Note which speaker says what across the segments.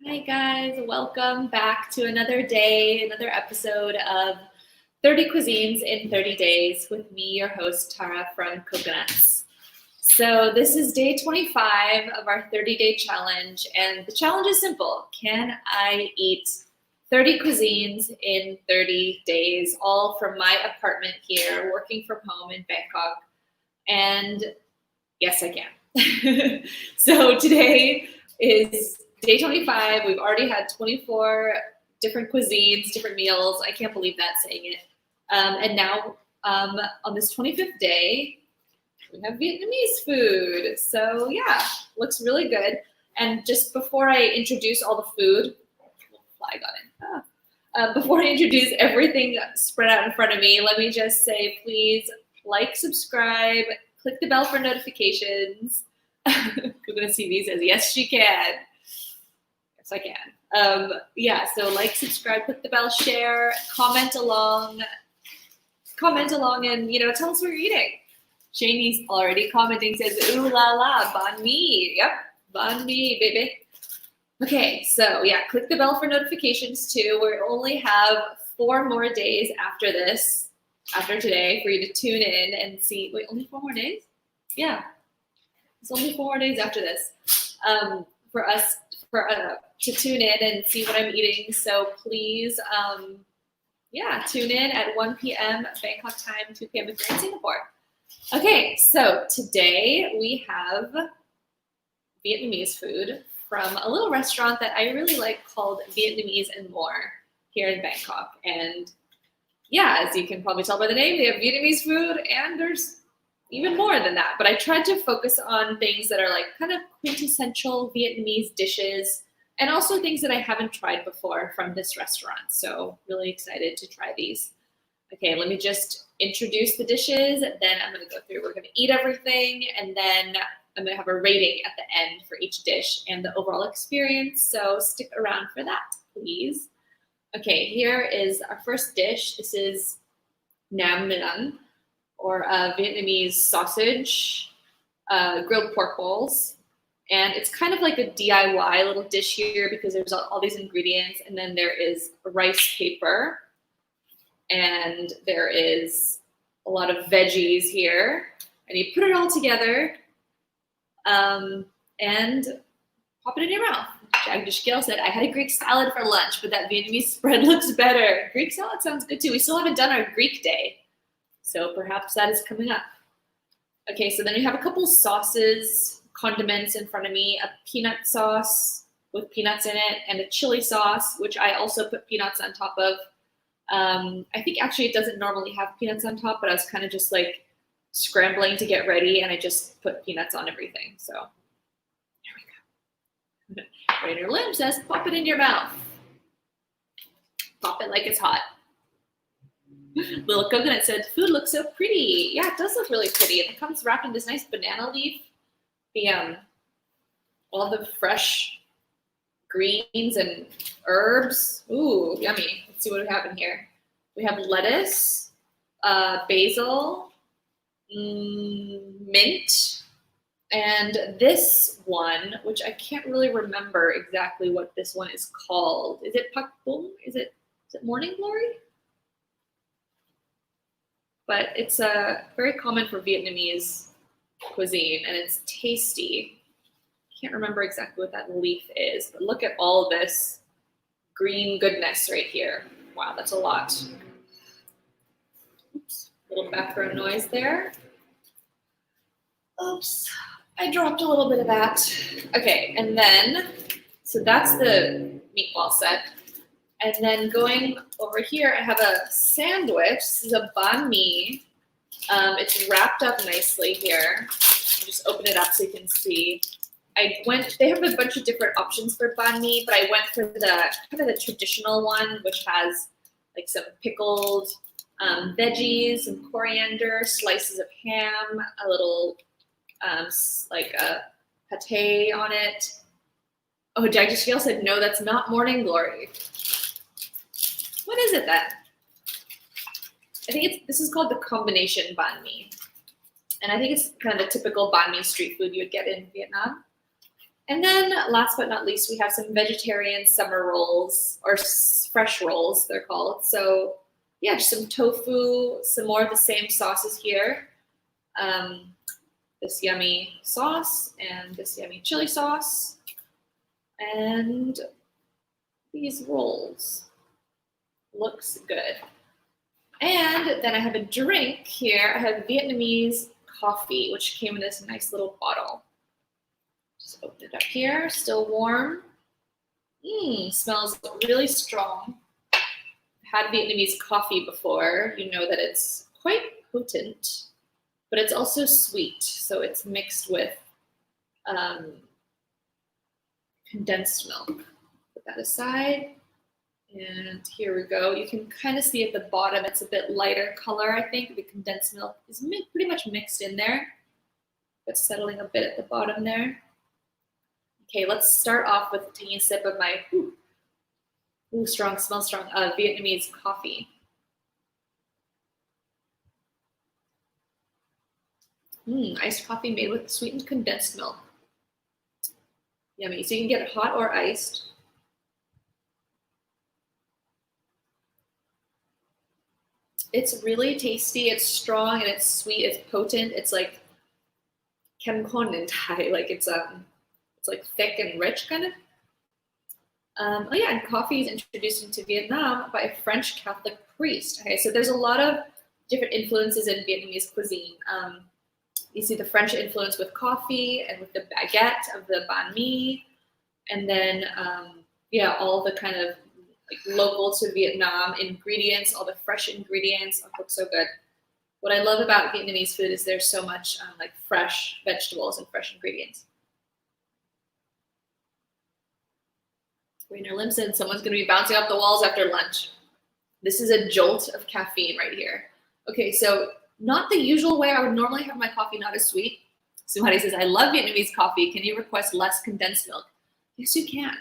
Speaker 1: Hi guys, welcome back to another day, another episode of 30 Cuisines in 30 Days with me, your host, Tara from Coconuts. So this is day 25 of our 30-day challenge, and the challenge is simple. Can I eat 30 cuisines in 30 days, all from my apartment here, working from home in Bangkok? And yes, I can. So today is day 25. We've already had 24 different cuisines, different meals. I can't believe that saying it. And now on this 25th day, we have Vietnamese food. So yeah, looks really good. And just before I introduce all the food, fly got in. Before I introduce everything spread out in front of me, let me just say, please like, subscribe, click the bell for notifications. We're going to see these as yes, she can. Yes, I can. Yeah, so like, subscribe, click the bell, share, comment along, and tell us what you're eating. Shanie's already commenting, says, ooh la la, banh mi. Yep, banh mi, baby. Okay, so yeah, click the bell for notifications too. We only have 4 more days after this, after today, for you to tune in and see. Wait, only 4 more days? Yeah, it's only 4 more days after this for us to tune in and see what I'm eating. So please, tune in at 1 p.m. Bangkok time, 2 p.m. if you're in Singapore. Okay, so today we have Vietnamese food from a little restaurant that I really like called Vietnamese and More here in Bangkok. And yeah, as you can probably tell by the name, they have Vietnamese food and there's even more than that. But I tried to focus on things that are like kind of quintessential Vietnamese dishes and also things that I haven't tried before from this restaurant. So really excited to try these. Okay, let me just introduce the dishes. Then I'm going to go through. We're going to eat everything, and then I'm going to have a rating at the end for each dish and the overall experience. So stick around for that, please. Okay, here is our first dish. This is Nem Nướng, or Vietnamese sausage, grilled pork balls. And it's kind of like a DIY little dish here because there's all these ingredients. And then there is rice paper. And there is a lot of veggies here. And you put it all together and pop it in your mouth. Jagdish Gill said, I had a Greek salad for lunch, but that Vietnamese spread looks better. Greek salad sounds good too. We still haven't done our Greek day, so perhaps that is coming up. Okay, so then we have a couple sauces, condiments in front of me, a peanut sauce with peanuts in it, and a chili sauce, which I also put peanuts on top of. I think actually it doesn't normally have peanuts on top, but I was kind of just like scrambling to get ready, and I just put peanuts on everything. So here we go. Rainer Lim says, pop it in your mouth. Pop it like it's hot. Little Coconut said, food looks so pretty. Yeah, it does look really pretty. And it comes wrapped in this nice banana leaf. All the fresh greens and herbs. Ooh, yummy. Let's see what we have in here. We have lettuce, basil, mint, and this one, which I can't really remember exactly what this one is called. Is it Pak Bung? Is it Morning Glory? But it's very common for Vietnamese cuisine, and it's tasty. Can't remember exactly what that leaf is, but look at all this green goodness right here. Wow, that's a lot. Oops, little background noise there. Oops, I dropped a little bit of that. Okay, and then, so that's the meatball set. And then going over here, I have a sandwich. This is a banh mi. It's wrapped up nicely here. I'll just open it up so you can see. They have a bunch of different options for banh mi, but I went for the kind of the traditional one, which has like some pickled veggies, some coriander, slices of ham, a little like a pate on it. Oh, Jagdish Gill said, no, that's not Morning Glory. What is it then? I think this is called the combination banh mi. And I think it's kind of the typical banh mi street food you would get in Vietnam. And then last but not least, we have some vegetarian summer rolls, or fresh rolls, they're called. So yeah, just some tofu, some more of the same sauces here. This yummy sauce and this yummy chili sauce. And these rolls. Looks good. And then I have a drink here. I have Vietnamese coffee, which came in this nice little bottle. Just open it up here, still warm. Smells really strong. I've had Vietnamese coffee before. You know that it's quite potent, but it's also sweet. So it's mixed with condensed milk. Put that aside. And here we go. You can kind of see at the bottom, it's a bit lighter color, I think. The condensed milk is pretty much mixed in there, but settling a bit at the bottom there. Okay, let's start off with taking a sip of my, strong, smells strong, Vietnamese coffee. Iced coffee made with sweetened condensed milk. Yummy. So you can get it hot or iced. It's really tasty. It's strong and it's sweet. It's potent. It's like kem khon in Thai. Like it's like thick and rich kind of. Oh yeah, and coffee is introduced into Vietnam by a French Catholic priest. Okay, so there's a lot of different influences in Vietnamese cuisine. You see the French influence with coffee and with the baguette of the banh mi, and then yeah, all the kind of like local to Vietnam ingredients, all the fresh ingredients. Oh, looks so good. What I love about Vietnamese food is there's so much like fresh vegetables and fresh ingredients. Rainer Limson, someone's going to be bouncing off the walls after lunch. This is a jolt of caffeine right here. Okay, so not the usual way I would normally have my coffee, not as sweet. Somebody says, I love Vietnamese coffee. Can you request less condensed milk? Yes, you can.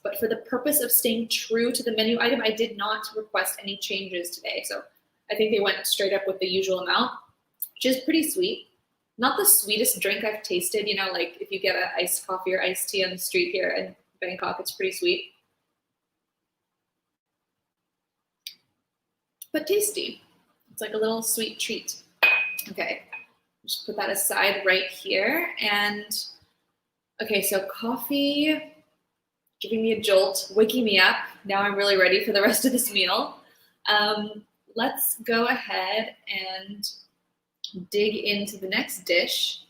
Speaker 1: But for the purpose of staying true to the menu item, I did not request any changes today. So I think they went straight up with the usual amount, which is pretty sweet. Not the sweetest drink I've tasted. You know, like if you get an iced coffee or iced tea on the street here in Bangkok, it's pretty sweet. But tasty. It's like a little sweet treat. Okay, just put that aside right here. And okay, so coffee, giving me a jolt, waking me up. Now I'm really ready for the rest of this meal. Let's go ahead and dig into the next dish.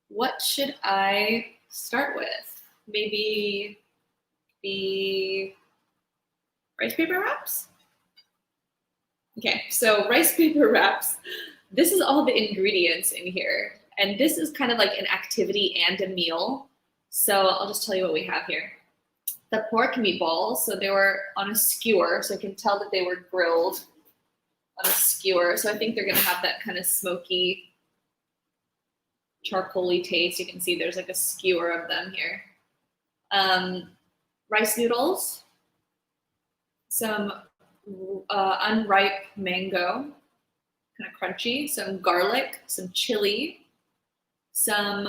Speaker 1: What should I start with? Maybe the rice paper wraps? Okay, so rice paper wraps. This is all the ingredients in here. And this is kind of like an activity and a meal. So I'll just tell you what we have here. The pork meatballs, so they were on a skewer, so I can tell that they were grilled on a skewer. So I think they're gonna have that kind of smoky, charcoaly taste. You can see there's like a skewer of them here. Rice noodles, some unripe mango, kind of crunchy, some garlic, some chili, some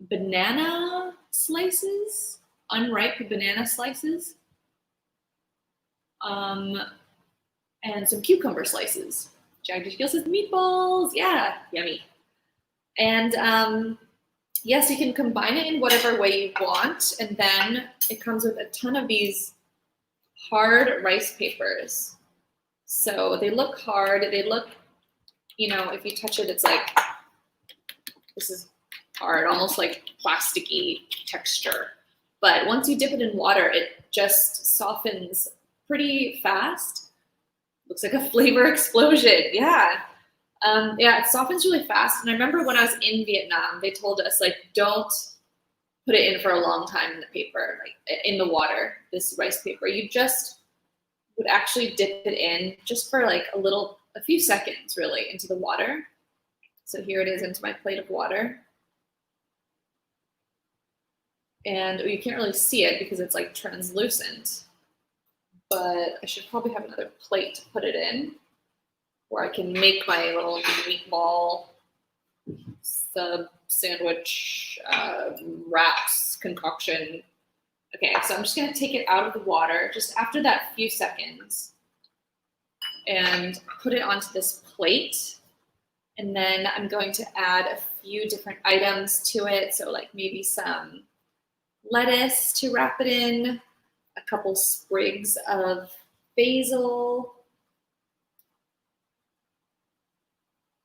Speaker 1: banana slices, unripe banana slices, and some cucumber slices. Jack Gill says meatballs, yeah, yummy. And yes, you can combine it in whatever way you want, and then it comes with a ton of these hard rice papers. So they look hard, they look, you know, if you touch it, it's like, this is hard, almost like plasticky texture. But once you dip it in water, it just softens pretty fast. Looks like a flavor explosion, yeah. Yeah, it softens really fast. And I remember when I was in Vietnam, they told us, like, don't put it in for a long time in the paper, like in the water, this rice paper. You just would actually dip it in just for like a few seconds really into the water. So here it is into my plate of water. And you can't really see it because it's like translucent, but I should probably have another plate to put it in where I can make my little meatball sandwich wraps concoction. Okay, so I'm just gonna take it out of the water just after that few seconds and put it onto this plate. And then I'm going to add a few different items to it. So like maybe some lettuce to wrap it in, a couple sprigs of basil.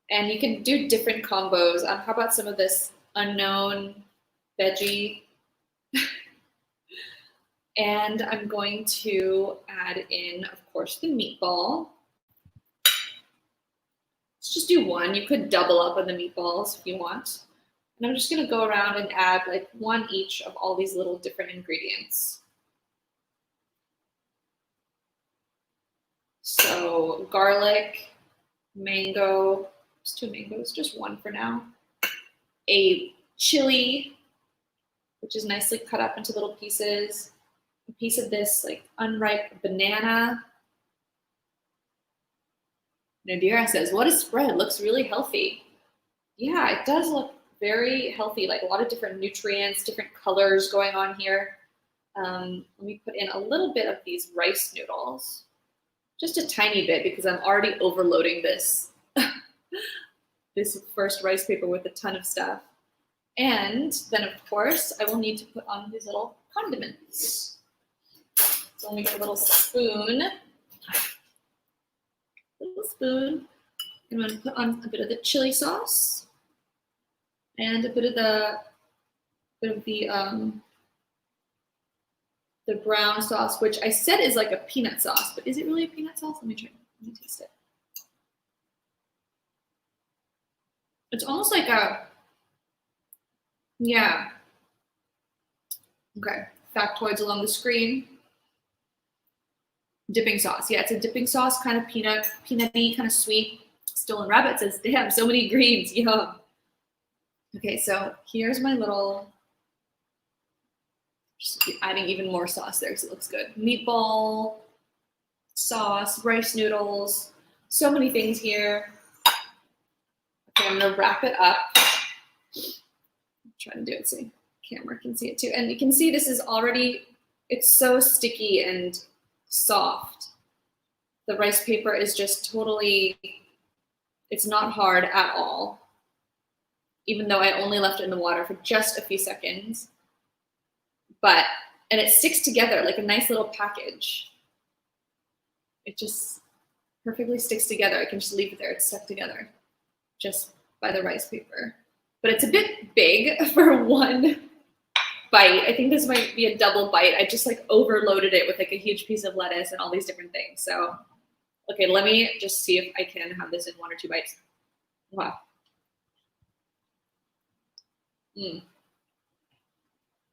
Speaker 1: And you can do different combos. How about some of this unknown veggie? And I'm going to add in, of course, the meatball. Let's just do one. You could double up on the meatballs if you want. And I'm just gonna go around and add like one each of all these little different ingredients. So garlic, mango, just 2 mangoes, just 1 for now. A chili, which is nicely cut up into little pieces. A piece of this like unripe banana. Nadira says, what a spread, looks really healthy. Yeah, it does look very healthy, like a lot of different nutrients, different colors going on here. Let me put in a little bit of these rice noodles, just a tiny bit because I'm already overloading this, this first rice paper with a ton of stuff. And then of course, I will need to put on these little condiments. So let me get a little spoon. I'm going to put on a bit of the chili sauce and a bit of the brown sauce, which I said is like a peanut sauce, but is it really a peanut sauce? Let me try. Let me taste it. It's almost like a, yeah. Okay, factoids along the screen. Dipping sauce. Yeah, it's a dipping sauce, kind of peanutty, kind of sweet. Stolen Rabbit says, damn, so many greens, yum. Okay, so here's my little, just adding even more sauce there because it looks good. Meatball, sauce, rice noodles, so many things here. Okay, I'm gonna wrap it up. I'm trying to do it so the camera can see it too. And you can see this is already, it's so sticky and soft. The rice paper is just totally, it's not hard at all, even though I only left it in the water for just a few seconds. But, and it sticks together like a nice little package. It just perfectly sticks together. I can just leave it there, it's stuck together just by the rice paper. But it's a bit big for one bite. I think this might be a double bite. I just like overloaded it with like a huge piece of lettuce and all these different things. So, okay, let me just see if I can have this in 1 or 2 bites. Wow.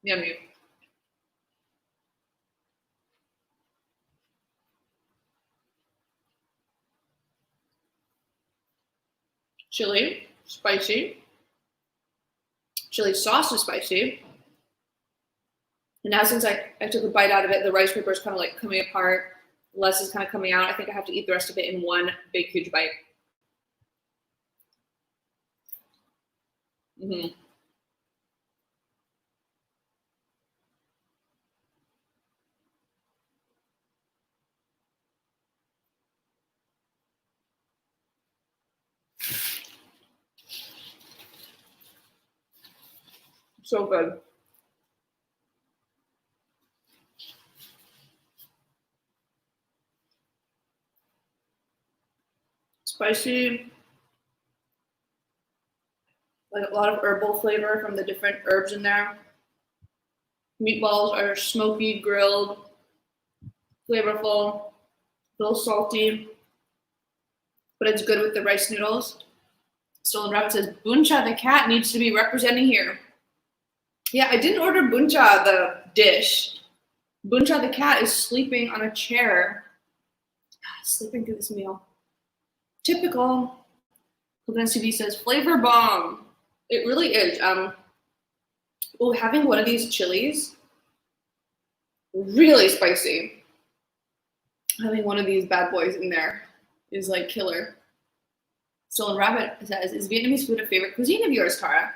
Speaker 1: Yummy. Chili, spicy. Chili sauce is spicy. And now since I took a bite out of it, the rice paper is kind of like coming apart. Less is kind of coming out. I think I have to eat the rest of it in one big, huge bite. So good. Spicy, like a lot of herbal flavor from the different herbs in there. Meatballs are smoky, grilled, flavorful, a little salty, but it's good with the rice noodles. Stolen Rabbit says, Buncha the cat needs to be representing here. Yeah, I didn't order Buncha the dish. Buncha the cat is sleeping on a chair, sleeping through this meal. Typical. Publicity says, flavor bomb. It really is. Oh, having one of these chilies, really spicy. Having one of these bad boys in there is like killer. Stolen Rabbit says, is Vietnamese food a favorite cuisine of yours, Tara?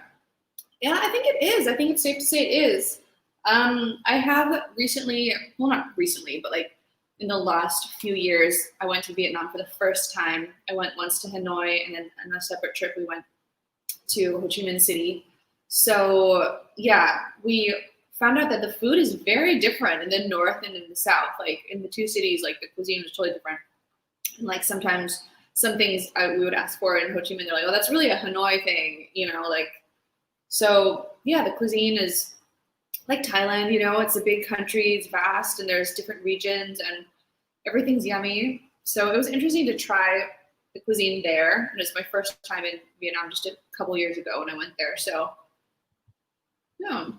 Speaker 1: Yeah, I think it is. I think it's safe to say it is. I have recently, well, not recently, but like in the last few years, I went to Vietnam for the first time. I went once to Hanoi, and then on a separate trip, we went to Ho Chi Minh City. So yeah, we found out that the food is very different in the north and in the south. Like in the two cities, like the cuisine is totally different. And like sometimes some things we would ask for in Ho Chi Minh, they're like, oh, that's really a Hanoi thing, you know, like. So yeah, the cuisine is like Thailand, you know, it's a big country, it's vast, and there's different regions, and everything's yummy. So it was interesting to try the cuisine there. And it's my first time in Vietnam just a couple years ago when I went there. So yeah,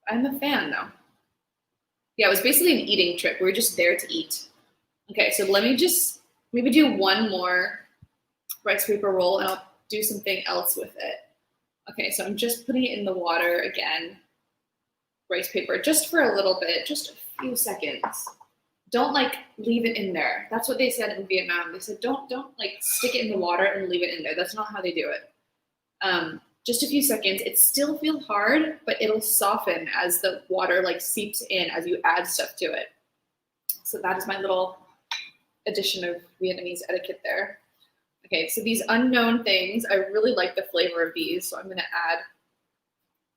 Speaker 1: I'm a fan though. Yeah, it was basically an eating trip. We were just there to eat. Okay, so let me just maybe do one more rice paper roll and I'll do something else with it. Okay, so I'm just putting it in the water again. Rice paper, just for a little bit, just a few seconds. Don't like leave it in there. That's what they said in Vietnam. They said don't like stick it in the water and leave it in there. That's not how they do it. Just a few seconds. It still feels hard, but it'll soften as the water like seeps in as you add stuff to it. So that is my little addition of Vietnamese etiquette there. Okay, so these unknown things, I really like the flavor of these, so I'm gonna add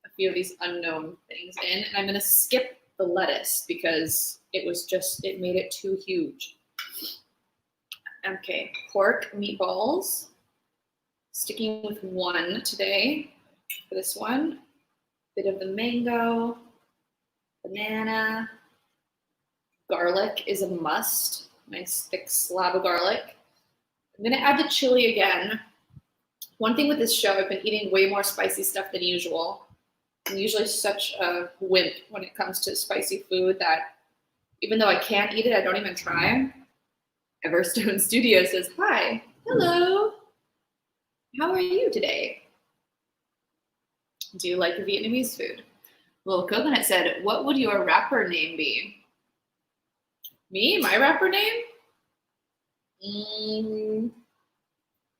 Speaker 1: a few of these unknown things in, and I'm gonna skip the lettuce because it made it too huge. Okay, pork meatballs. Sticking with one today for this one. Bit of the mango, banana, garlic is a must. Nice thick slab of garlic. I'm gonna add the chili again. One thing with this show, I've been eating way more spicy stuff than usual. I'm usually such a wimp when it comes to spicy food that even though I can't eat it, I don't even try. Everstone Studio says, hi, hello. How are you today? Do you like Vietnamese food? Little Coconut said, what would your rapper name be? Me? My rapper name?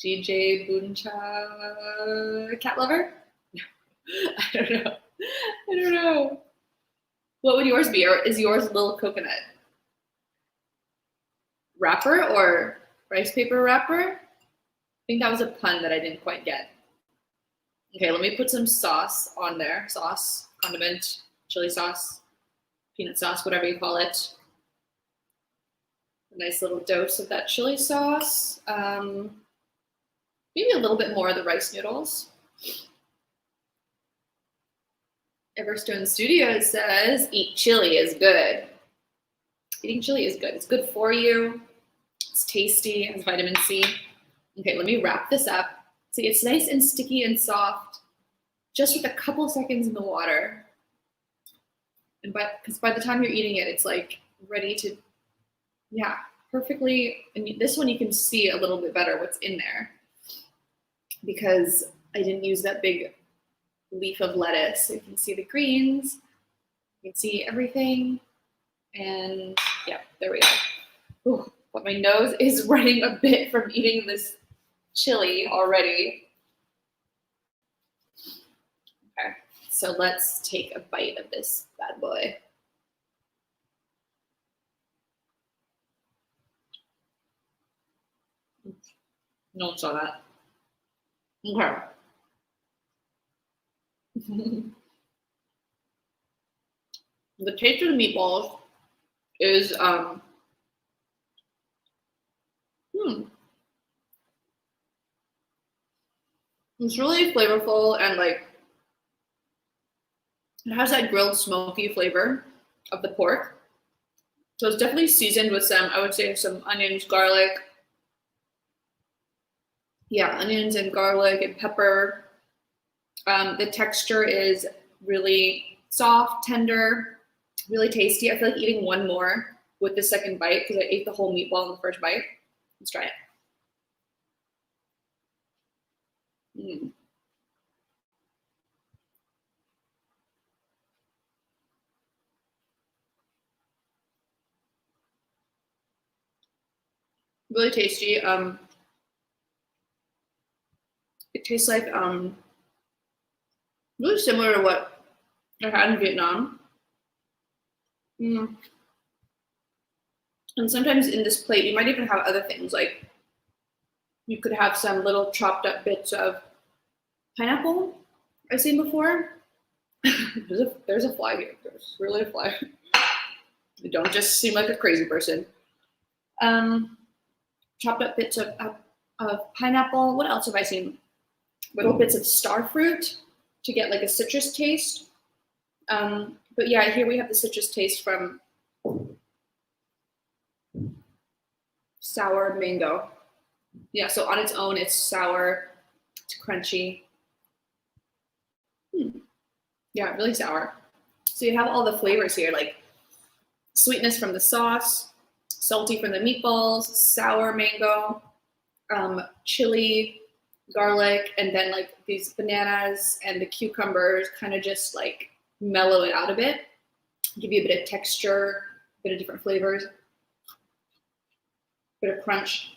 Speaker 1: DJ Booncha Cat Lover? I don't know. I don't know. What would yours be? Or is yours Little Coconut? Rapper or rice paper wrapper? I think that was a pun that I didn't quite get. Okay, let me put some sauce on there. Sauce, condiment, chili sauce, peanut sauce, whatever you call it. A nice little dose of that chili sauce. Maybe a little bit more of the rice noodles. Everstone Studios says, eat chili is good. Eating chili is good. It's good for you. It's tasty, it has vitamin C. Okay, let me wrap this up. See, it's nice and sticky and soft, just with a couple seconds in the water. And because by the time you're eating it, it's like ready to, yeah, perfectly. And this one you can see a little bit better what's in there because I didn't use that big leaf of lettuce. So you can see the greens, you can see everything. And yeah, there we go. Ooh, but my nose is running a bit from eating this chili already. Okay, so let's take a bite of this bad boy. No one saw that. Okay. The taste of the meatballs is it's really flavorful and like it has that grilled smoky flavor of the pork. So it's definitely seasoned with some, I would say, some onions, garlic. Yeah, onions and garlic and pepper. The texture is really soft, tender, really tasty. I feel like eating one more with the second bite because I ate the whole meatball in the first bite. Let's try it. Really tasty. It tastes like Really similar to what I had in Vietnam. And sometimes in this plate, you might even have other things, like you could have some little chopped up bits of pineapple I've seen before. There's a fly here. There's really a fly. You don't just seem like a crazy person. Chopped up bits of pineapple. What else have I seen? Little bits of star fruit to get like a citrus taste. But yeah, here we have the citrus taste from sour mango. Yeah, so on its own, it's sour, it's crunchy. Yeah, really sour. So you have all the flavors here, like sweetness from the sauce, salty from the meatballs, sour mango, chili, garlic, and then like these bananas and the cucumbers kind of just like mellow it out a bit, give you a bit of texture, a bit of different flavors, a bit of crunch,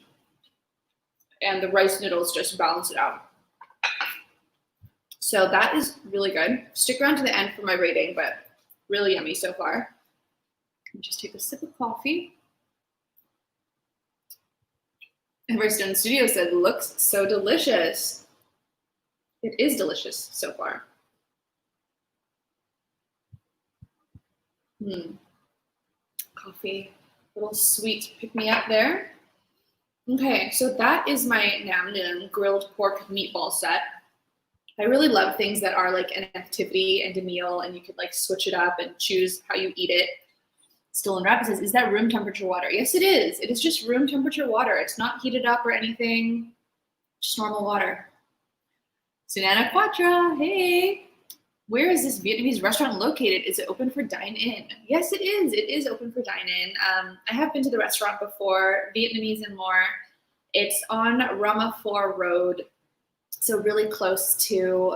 Speaker 1: and the rice noodles just balance it out. So that is really good. Stick around to the end for my rating, but really yummy so far. Let me just take a sip of coffee. Everstone Studio said, looks so delicious. It is delicious so far. Coffee, little sweet pick-me-up there. Okay, so that is my Nem Nướng grilled pork meatball set. I really love things that are like an activity and a meal, and you could like switch it up and choose how you eat it. Still in Rapid says, is that room temperature water? Yes, it is. It is just room temperature water. It's not heated up or anything. Just normal water. Sunana Quatra, hey. Where is this Vietnamese restaurant located? Is it open for dine-in? Yes, it is. It is open for dine-in. I have been to the restaurant before, Vietnamese and More. It's on Rama 4 Road, so really close to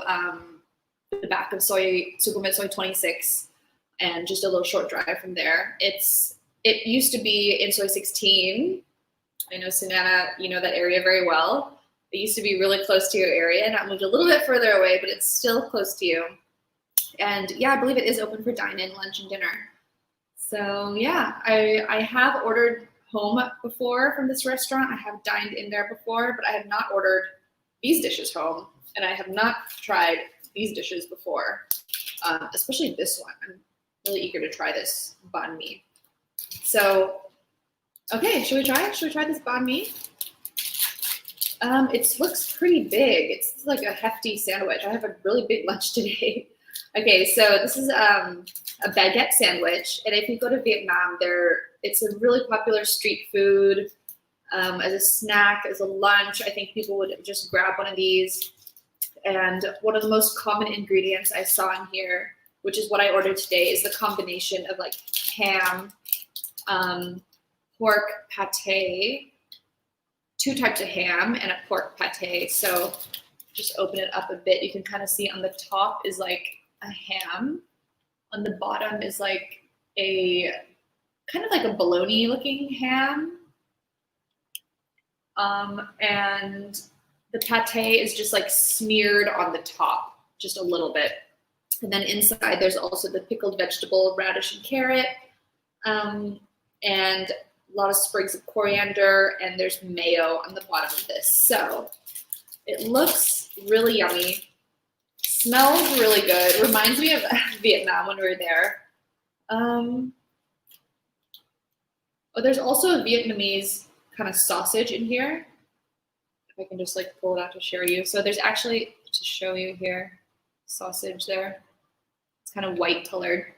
Speaker 1: the back of Sukhumvit Soy 26, and just a little short drive from there. It used to be in Soy 16. I know, Sunana, you know that area very well. It used to be really close to your area, now it moved a little bit further away, but it's still close to you. And yeah, I believe it is open for dine-in, lunch, and dinner. So yeah, I have ordered home before from this restaurant. I have dined in there before, but I have not ordered these dishes home, and I have not tried these dishes before, especially this one. I'm really eager to try this banh mi. So, okay, should we try? Should we try this banh mi? It looks pretty big. It's like a hefty sandwich. I have a really big lunch today. Okay, so this is a baguette sandwich, and if you go to Vietnam, it's a really popular street food. As a snack, as a lunch, I think people would just grab one of these. And one of the most common ingredients I saw in here, which is what I ordered today, is the combination of like ham, pork pate, 2 types of ham, and a pork pate. So just open it up a bit. You can kind of see on the top is like a ham. On the bottom is like a kind of like a bologna looking ham. And the pate is just like smeared on the top, just a little bit. And then inside there's also the pickled vegetable, radish and carrot, and a lot of sprigs of coriander, and there's mayo on the bottom of this. So it looks really yummy. Smells really good. Reminds me of Vietnam when we were there. Oh, there's also a Vietnamese kind of sausage in here. If I can just like pull it out to show you. So there's actually, to show you here, sausage there. It's kind of white colored.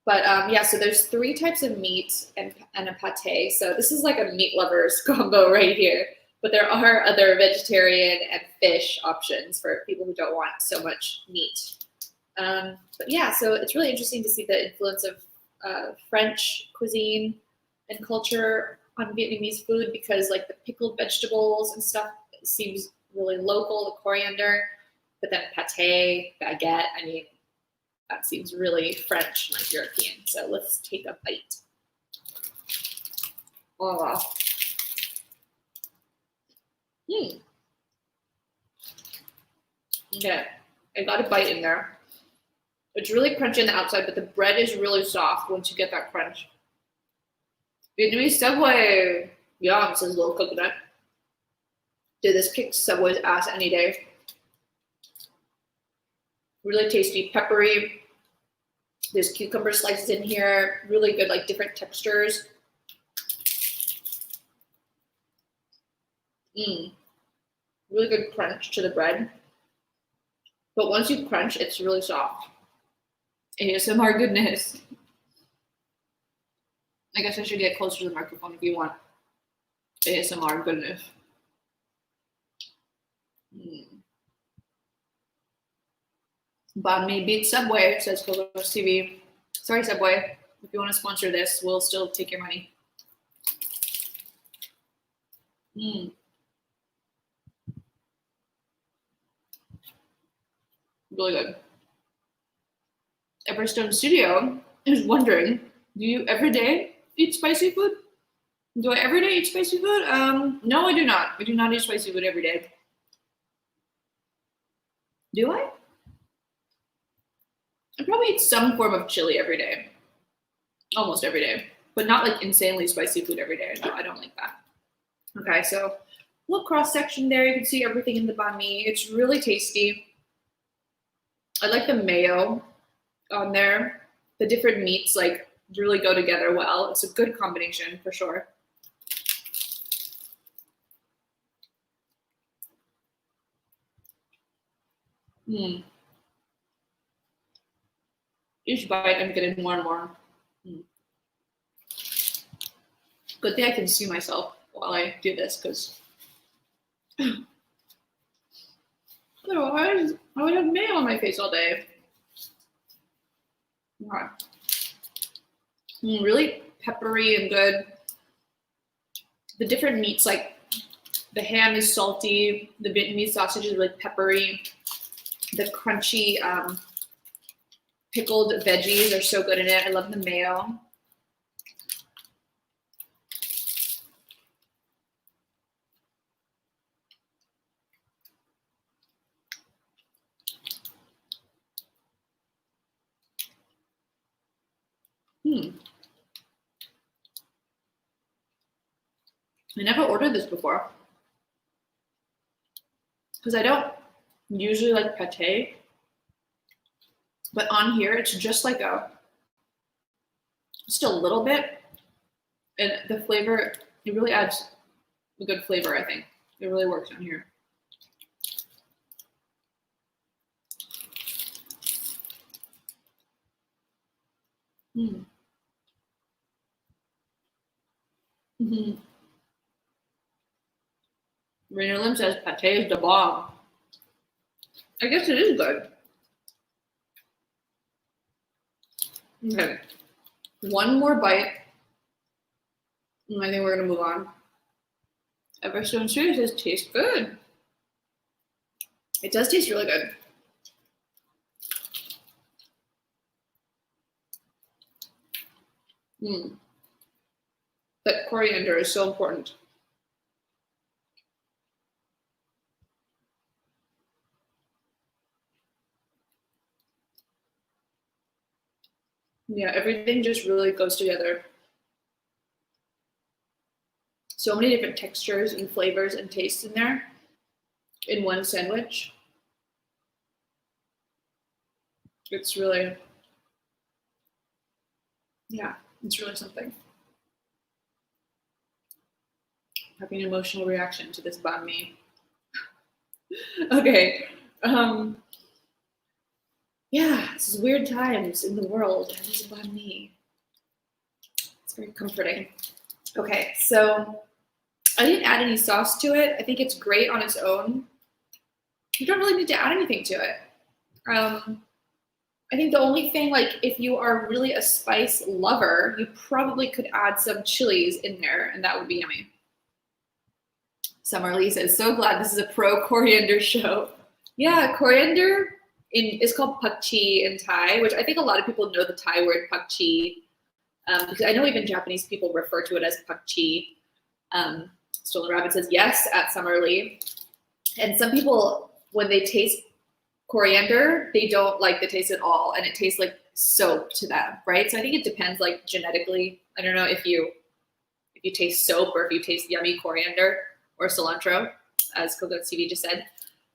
Speaker 1: But yeah, so there's 3 types of meat and a pate. So this is like a meat lovers combo right here. But there are other vegetarian and fish options for people who don't want so much meat. But yeah, so it's really interesting to see the influence of French cuisine and culture on Vietnamese food, because like the pickled vegetables and stuff seems really local, the coriander, but then pate, baguette, I mean, that seems really French, like European. So let's take a bite. Oh, wow. Okay. I got a bite in there. It's really crunchy on the outside, but the bread is really soft once you get that crunch. Vietnamese Subway. Yum, says Little Coconut. Dude, this kicks Subway's ass any day. Really tasty, peppery. There's cucumber slices in here. Really good, like different textures. Really good crunch to the bread. But once you crunch, it's really soft. ASMR goodness. I guess I should get closer to the microphone if you want ASMR goodness. Banh Mi beats Subway, says Coco's TV. Sorry, Subway. If you want to sponsor this, we'll still take your money. Really good. Everstone Studio is wondering, do you every day eat spicy food? Do I every day eat spicy food? No, I do not. I do not eat spicy food every day. Do I? I probably eat some form of chili every day. Almost every day. But not like insanely spicy food every day. No, I don't like that. Okay, so a little cross section there. You can see everything in the banh mi. It's really tasty. I like the mayo on there. The different meats like really go together well. It's a good combination for sure. Each bite I'm getting more and more. Good thing I can see myself while I do this, because otherwise I would have mayo on my face all day. Okay. Really peppery and good. The different meats, like the ham is salty, the Vietnamese sausage is really peppery, the crunchy pickled veggies are so good in it. I love the mayo. I never ordered this before because I don't usually like pate, but on here it's just like just a little bit, and the flavor, it really adds a good flavor. I think it really works on here. Rainer Lim says pate is the bomb. I guess it is good. Okay, one more bite, and I think we're gonna move on. Everstone Studio says tastes good. It does taste really good. That coriander is so important. Yeah, everything just really goes together. So many different textures and flavors and tastes in there in one sandwich. It's really, yeah, it's really something. Having an emotional reaction to this banh mi. Okay. Yeah, this is weird times in the world. This is banh mi. It's very comforting. Okay, so I didn't add any sauce to it. I think it's great on its own. You don't really need to add anything to it. I think the only thing, like if you are really a spice lover, you probably could add some chilies in there and that would be yummy. Summer Lee says, so glad this is a pro coriander show. Yeah, coriander is called pak chi in Thai, which I think a lot of people know the Thai word pak chi, because I know even Japanese people refer to it as pak chi. Stolen Rabbit says yes at Summer Lee. And some people, when they taste coriander, they don't like the taste at all, and it tastes like soap to them, right? So I think it depends, like, genetically. I don't know if you taste soap or if you taste yummy coriander or cilantro, as Coconut TV just said.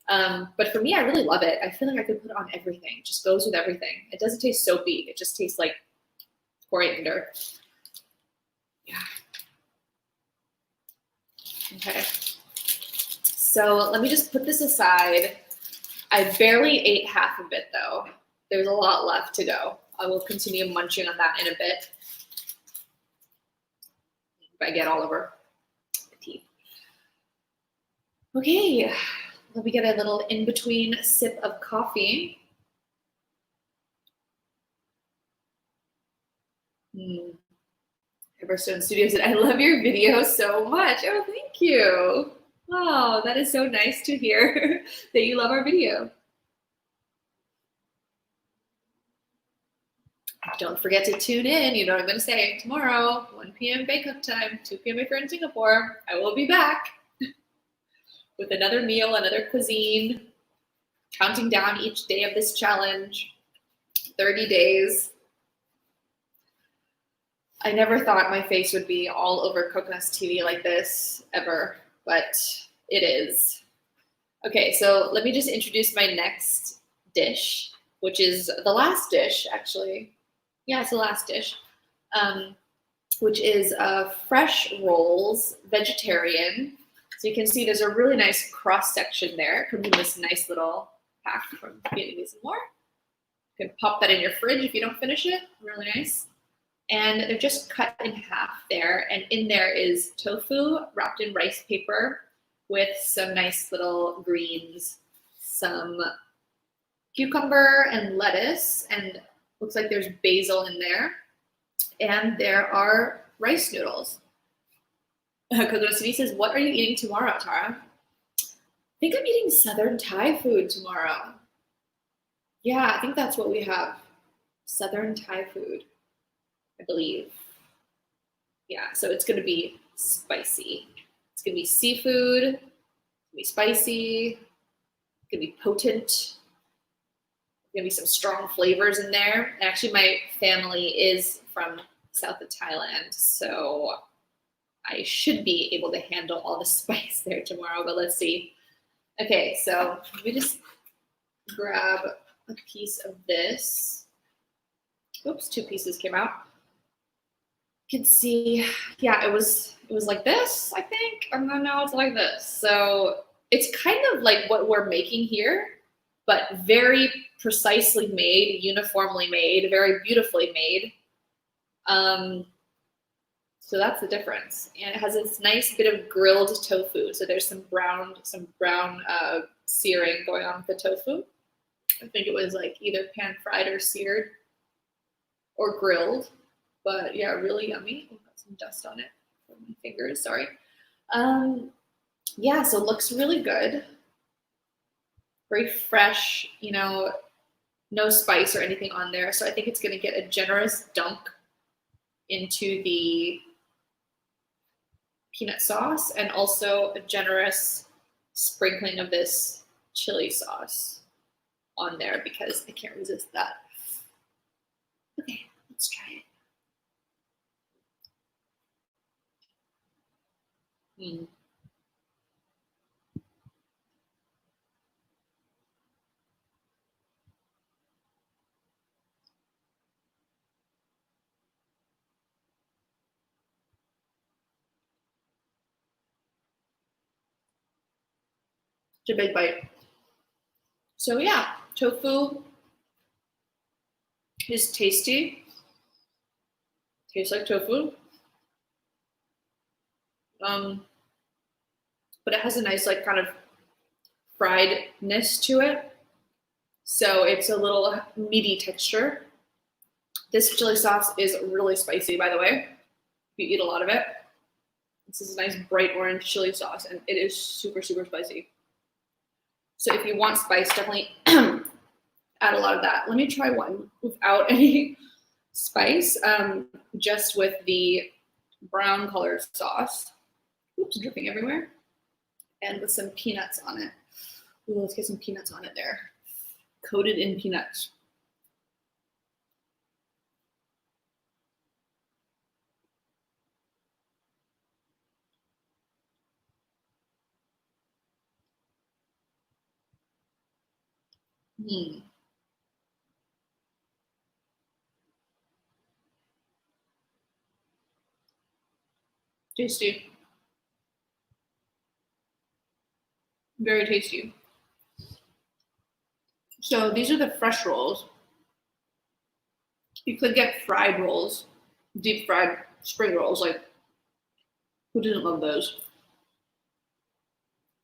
Speaker 1: But for me, I really love it. I feel like I could put it on everything. It just goes with everything. It doesn't taste soapy. It just tastes like coriander. Yeah. Okay. So let me just put this aside. I barely ate half of it though. There's a lot left to go. I will continue munching on that in a bit. If I get all over the teeth. Okay, let me get a little in-between sip of coffee. Everstone Studios said, I love your video so much. Oh, thank you. Wow, that is so nice to hear that you love our video. Don't forget to tune in. You know what I'm going to say. Tomorrow, 1 p.m. Bangkok time, 2 p.m. if you're in Singapore, I will be back with another meal, another cuisine, counting down each day of this challenge, 30 days. I never thought my face would be all over Coconut TV like this ever, but it is. Okay, so let me just introduce my next dish, which is the last dish, actually. Yeah, it's the last dish, which is fresh rolls, vegetarian. So you can see there's a really nice cross section there. It comes in this nice little pack from Vietnamese and More. You can pop that in your fridge if you don't finish it. Really nice. And they're just cut in half there. And in there is tofu wrapped in rice paper with some nice little greens, some cucumber and lettuce, and looks like there's basil in there. And there are rice noodles. Coconut City says, what are you eating tomorrow, Tara? I think I'm eating Southern Thai food tomorrow. Yeah, I think that's what we have. Southern Thai food, I believe. Yeah, so it's gonna be spicy. It's gonna be seafood, it's gonna be spicy, it's gonna be potent. Gonna be some strong flavors in there. And actually, my family is from south of Thailand, so I should be able to handle all the spice there tomorrow, but let's see. Okay, so let me just grab a piece of this. Oops, 2 pieces came out. You can see, yeah, it was like this, I think, and then now it's like this. So it's kind of like what we're making here, but very precisely made, uniformly made, very beautifully made. So that's the difference. And it has this nice bit of grilled tofu. So there's some brown searing going on with the tofu. I think it was like either pan fried or seared or grilled. But yeah, really yummy. Oh, got some dust on it from my fingers, sorry. Yeah, so it looks really good. Very fresh, you know, no spice or anything on there. So I think it's gonna get a generous dunk into the peanut sauce and also a generous sprinkling of this chili sauce on there because I can't resist that. Okay, let's try it. It's a big bite. So yeah, tofu is tasty. Tastes like tofu. But it has a nice like kind of friedness to it. So it's a little meaty texture. This chili sauce is really spicy, by the way. If you eat a lot of it. This is a nice bright orange chili sauce, and it is super, super spicy. So if you want spice, definitely add a lot of that. Let me try one without any spice, just with the brown colored sauce. Oops, dripping everywhere. And with some peanuts on it. Ooh, let's get some peanuts on it there. coated in peanuts. Mm. Tasty. Very tasty. So these are the fresh rolls. You could get fried rolls, deep fried spring rolls. Like, who doesn't love those?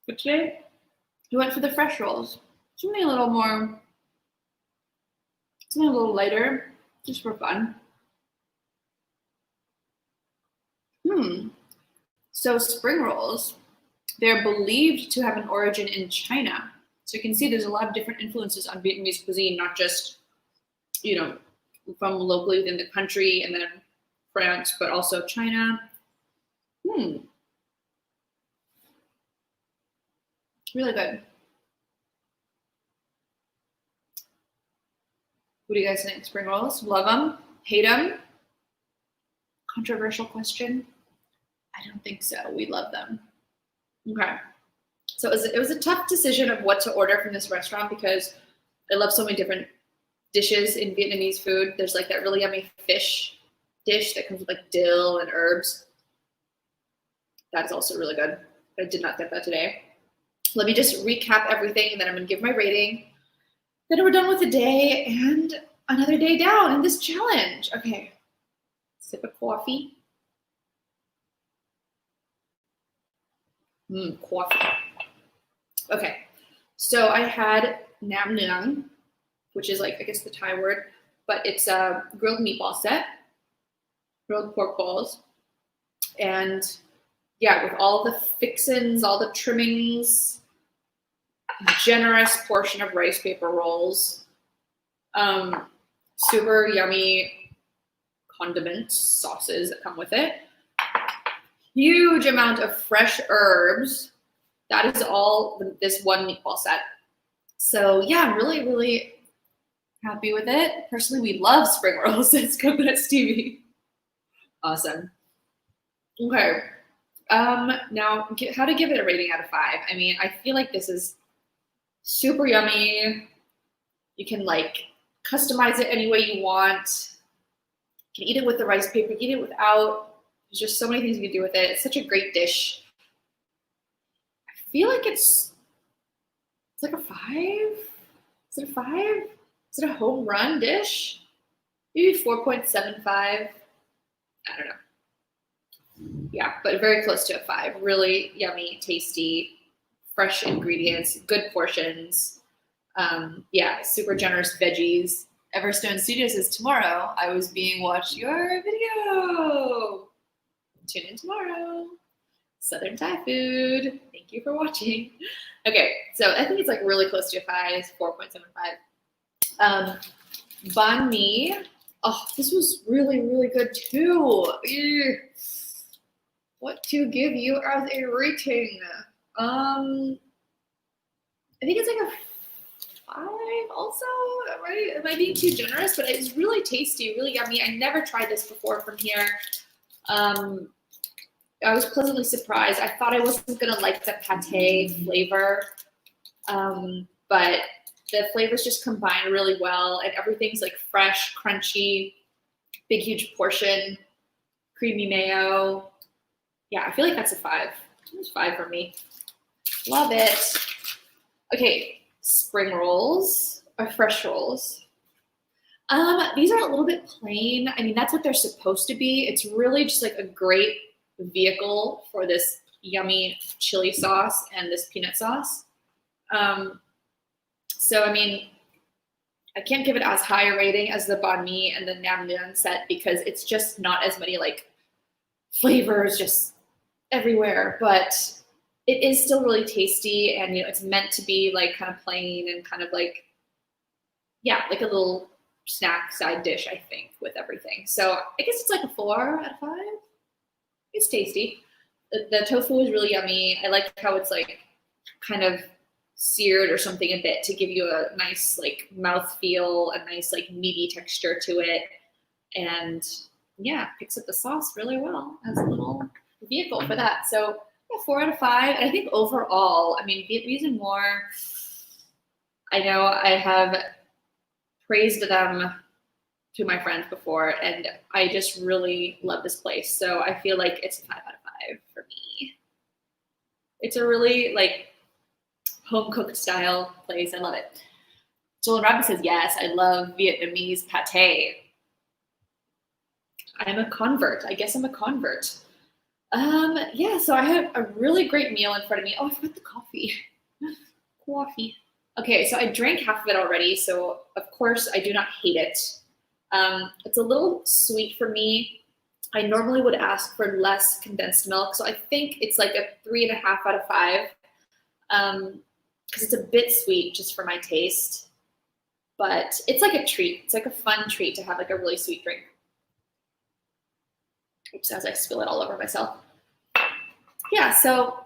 Speaker 1: But today, we went for the fresh rolls. Something a little more, something a little lighter, just for fun. So spring rolls, they're believed to have an origin in China. So you can see there's a lot of different influences on Vietnamese cuisine, not just, you know, from locally within the country and then France, but also China. Really good. What do you guys think? Spring rolls? Love them? Hate them? Controversial question. I don't think so. We love them. Okay. So it was a tough decision of what to order from this restaurant because I love so many different dishes in Vietnamese food. There's like that really yummy fish dish that comes with like dill and herbs. That is also really good. I did not get that today. Let me just recap everything and then I'm going to give my rating. Then we're done with the day and another day down in this challenge. Okay. Sip of coffee. Coffee. Okay. So I had Nam Nướng, which is like, I guess the Thai word, but it's a grilled meatball set, grilled pork balls. And yeah, with all the fixins, all the trimmings, generous portion of rice paper rolls, super yummy condiments, sauces that come with it, huge amount of fresh herbs. That is all this one meatball set. So yeah, I'm really, really happy with it. Personally, we love spring rolls. It's Coconut Stevie. Awesome. Okay. Now how to give it a rating out of 5. I mean, I feel like this is super yummy. You can like customize it any way you want. You can eat it with the rice paper, eat it without. There's just so many things you can do with it. It's such a great dish. I feel like it's like a 5. Is it a 5? Is it a home run dish? Maybe 4.75. I don't know. Yeah, but very close to a 5. Really yummy, tasty, fresh ingredients, good portions. Yeah, super generous veggies. Everstone Studio says, tomorrow I was being watched your video. Tune in tomorrow. Southern Thai food. Thank you for watching. Okay, so I think it's like really close to a 5, 4.75. Banh mi. Oh, this was really, really good too. Ew. What to give you as a rating? I think it's like a 5 also, right? Am I being too generous? But it's really tasty, really yummy. I never tried this before from here. I was pleasantly surprised. I thought I wasn't gonna like the pate flavor, but the flavors just combine really well, and everything's like fresh, crunchy, big, huge portion, creamy mayo. Yeah, I feel like that's a 5. It's 5 for me. Love it. Okay, spring rolls or fresh rolls. These are a little bit plain. I mean, that's what they're supposed to be. It's really just like a great vehicle for this yummy chili sauce and this peanut sauce. So, I mean, I can't give it as high a rating as the banh mi and the Nam Nướng set because it's just not as many like flavors just everywhere, but it is still really tasty, and you know it's meant to be like kind of plain and kind of like, yeah, like a little snack side dish, I think, with everything. So I guess it's like a 4 out of 5. It's tasty. The tofu is really yummy. I like how it's like kind of seared or something a bit to give you a nice like mouth feel, a nice like meaty texture to it. And yeah, picks up the sauce really well as a little vehicle for that. So yeah, 4 out of 5. And I think overall, I mean, Vietnamese and More, I know I have praised them to my friends before, and I just really love this place. So I feel like it's a 5 out of 5 for me. It's a really like home cooked style place. I love it. Joel Rabbit says, yes, I love Vietnamese pate. I'm a convert. I guess I'm a convert. Yeah, so I have a really great meal in front of me. Oh, I forgot the coffee. Coffee. Okay, so I drank half of it already, so of course I do not hate it. It's a little sweet for me. I normally would ask for less condensed milk, so I think it's like a 3.5 out of 5. Because it's a bit sweet just for my taste, but it's like a treat. It's like a fun treat to have like a really sweet drink. Oops, as I spill it all over myself. Yeah, so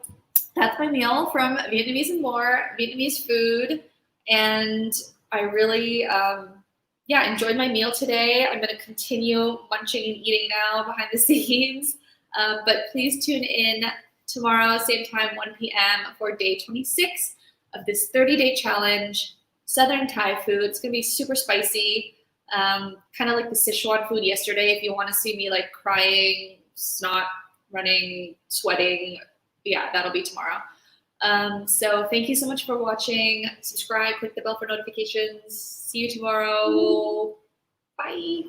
Speaker 1: that's my meal from Vietnamese and More, Vietnamese food. And I really, enjoyed my meal today. I'm going to continue munching and eating now behind the scenes. But please tune in tomorrow, same time, 1 p.m. for day 26 of this 30-day challenge, Southern Thai food. It's going to be super spicy, kind of like the Sichuan food yesterday. If you want to see me like crying, snot, running, sweating, yeah, that'll be tomorrow. So thank you so much for watching. Subscribe, click the bell for notifications. See you tomorrow. Bye.